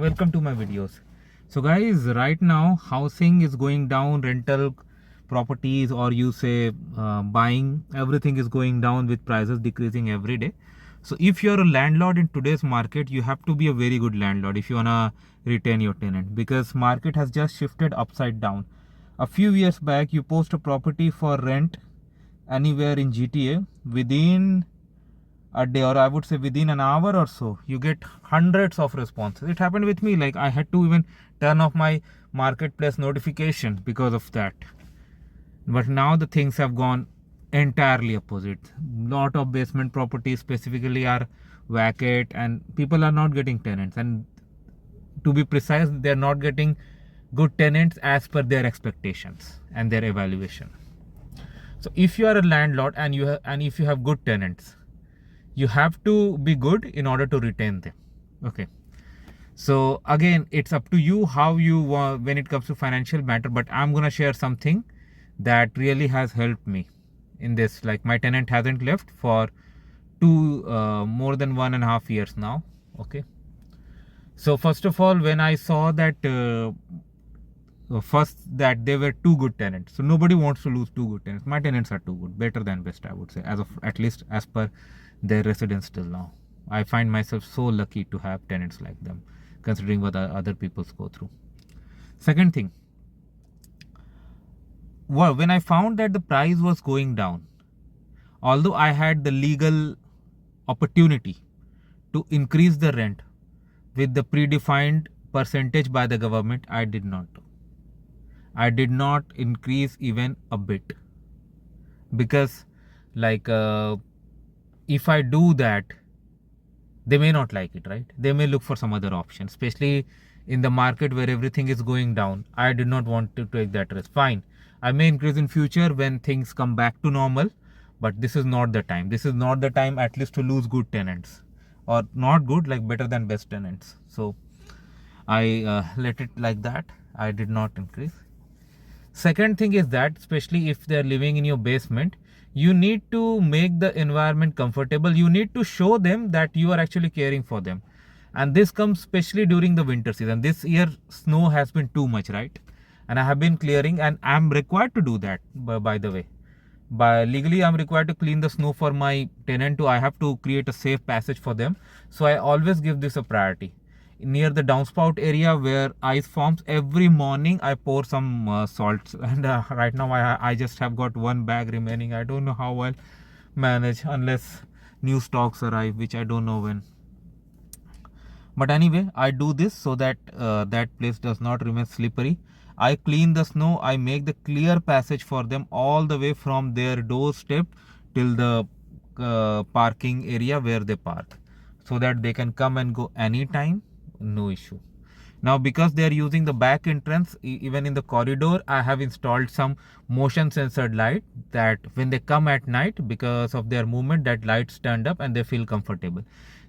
Welcome to my videos. So guys, right now housing is going down, rental properties, or you say buying, everything is going down with prices decreasing every day. So if you're a landlord in today's market, you have to be a very good landlord if you wanna retain your tenant, because market has just shifted upside down. A few years back, you post a property for rent anywhere in GTA, within a day, or I would say within an hour or so, you get hundreds of responses. It happened with me, like I had to even turn off my marketplace notification because of that. But now the things have gone entirely opposite. Lot of basement properties specifically are vacant and people are not getting tenants, and to be precise, they're not getting good tenants as per their expectations and their evaluation. So if you are a landlord and if you have good tenants, you have to be good in order to retain them. Okay, so again, it's up to you how you when it comes to financial matter, but I'm gonna share something that really has helped me in this. Like, my tenant hasn't left for more than 1.5 years now. Okay, so first of all, when I saw that first that they were two good tenants, so nobody wants to lose two good tenants. My tenants are too good, better than best, I would say, as of at least as per their residence till now. I find myself so lucky to have tenants like them, considering what other people go through. Second thing, well, when I found that the price was going down, although I had the legal opportunity to increase the rent with the predefined percentage by the government, I did not. I did not increase even a bit, because like if I do that, they may not like it, right? They may look for some other option, especially in the market where everything is going down. I did not want to take that risk. Fine, I may increase in future when things come back to normal, but this is not the time. This is not the time, at least, to lose good tenants, or not good, like better than best tenants. So I let it like that. I did not increase. Second thing is that, especially if they're living in your basement, you need to make the environment comfortable. You need to show them that you are actually caring for them. And this comes especially during the winter season. This year, snow has been too much, right? And I have been clearing, and I'm required to do that, by the way. By legally, I'm required to clean the snow for my tenant too. I have to create a safe passage for them. So I always give this a priority. Near the downspout area where ice forms, every morning I pour some salts, and right now I just have got one bag remaining. I don't know how I'll manage unless new stocks arrive, which I don't know when. But anyway, I do this so that that place does not remain slippery. I clean the snow. I make the clear passage for them all the way from their doorstep till the parking area where they park, so that they can come and go anytime, no issue. Now, because they are using the back entrance, even in the corridor, I have installed some motion censored light, that when they come at night, because of their movement, that light stand up and they feel comfortable.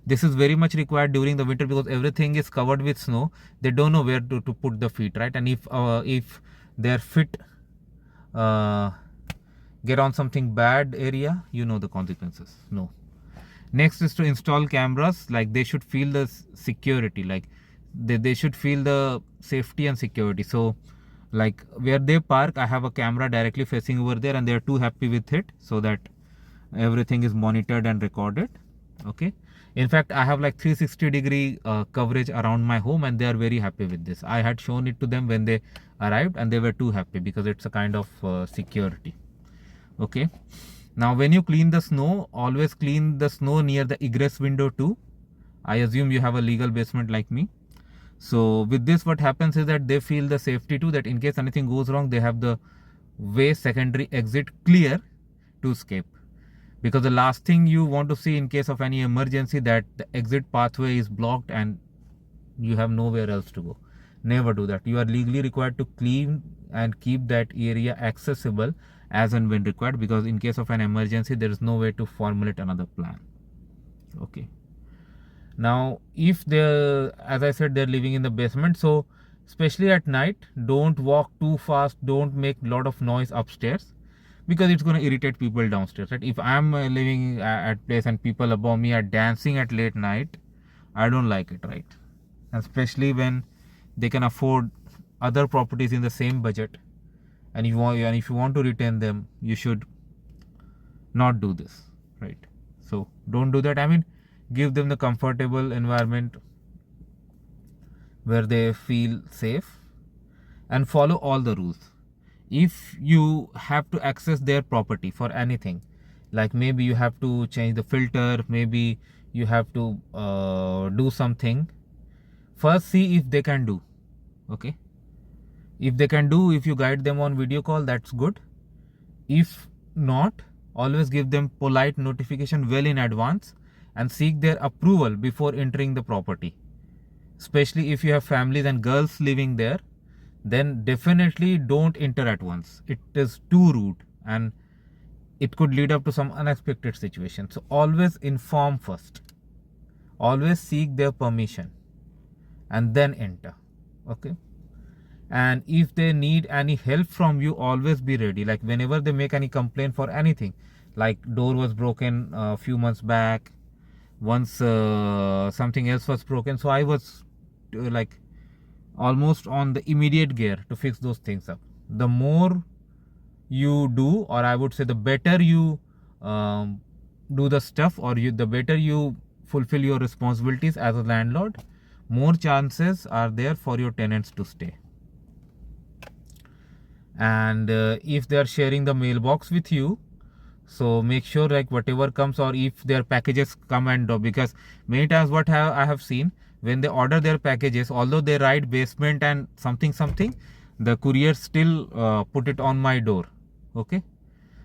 This is very much required during the winter, because everything is covered with snow. They don't know where to put the feet, right? And if their feet get on something bad area, you know the consequences. No. Next is to install cameras. Like, they should feel the security, like they should feel the safety and security. So like, where they park, I have a camera directly facing over there, and they're too happy with it, so that everything is monitored and recorded. Okay, in fact, I have like 360-degree coverage around my home, and they are very happy with this. I had shown it to them when they arrived, and they were too happy, because it's a kind of security. Okay, now when you clean the snow, always clean the snow near the egress window too. I assume you have a legal basement like me. So with this, what happens is that they feel the safety too, that in case anything goes wrong, they have the way, secondary exit clear to escape. Because the last thing you want to see in case of any emergency, that the exit pathway is blocked and you have nowhere else to go. Never do that. You are legally required to clean and keep that area accessible as and when required, because in case of an emergency, there is no way to formulate another plan. Okay. Now, if they're, as I said, they're living in the basement, so especially at night, don't walk too fast, don't make a lot of noise upstairs, because it's going to irritate people downstairs, right? If I'm living at place and people above me are dancing at late night, I don't like it, right? and especially when they can afford other properties in the same budget, and if you want to retain them, you should not do this, right? So don't do that. I mean, give them the comfortable environment where they feel safe, and follow all the rules. If you have to access their property for anything, like maybe you have to change the filter, maybe you have to do something, first see if they can do. Okay, if they can do, if you guide them on video call, that's good. If not, always give them polite notification well in advance and seek their approval before entering the property. Especially if you have families and girls living there, then definitely don't enter at once. It is too rude and it could lead up to some unexpected situation. So always inform first. Always seek their permission and then enter. Okay. And if they need any help from you, always be ready. Like whenever they make any complaint for anything, like door was broken a few months back, once something else was broken, so I was like almost on the immediate gear to fix those things up. The more you do, or I would say the better you do the stuff, or the better you fulfill your responsibilities as a landlord, more chances are there for your tenants to stay. And if they are sharing the mailbox with you, so make sure like whatever comes, or if their packages come and because many times what I have seen, when they order their packages, although they write basement and something, the courier still put it on my door. Okay,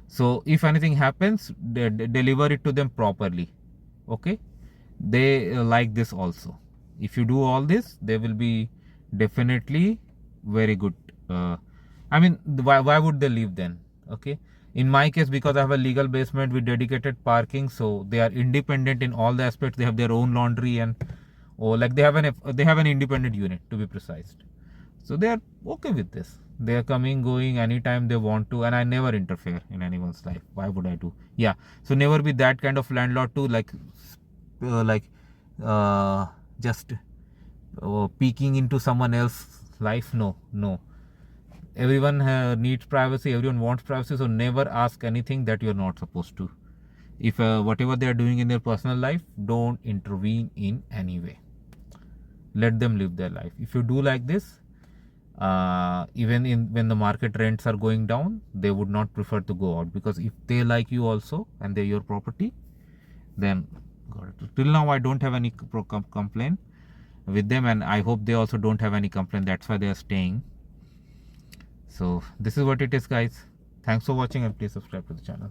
so if anything happens, they deliver it to them properly. Okay, they like this also. If you do all this, they will be definitely very good. I mean, why would they leave then? Okay, in my case, because I have a legal basement with dedicated parking, so they are independent in all the aspects. They have their own laundry, and like they have an independent unit, to be precise. So they are okay with this. They are coming, going anytime they want to, and I never interfere in anyone's life. Why would I do? Yeah, so never be that kind of landlord to just peeking into someone else's life. No. Everyone needs privacy, everyone wants privacy, so never ask anything that you're not supposed to. If whatever they are doing in their personal life, don't intervene in any way. Let them live their life. If you do like this, even when the market rents are going down, they would not prefer to go out, because if they like you also and they're your property, then till now I don't have any complaint with them, and I hope they also don't have any complaint. That's why they are staying. So this is what it is, guys. Thanks for watching, and please subscribe to the channel.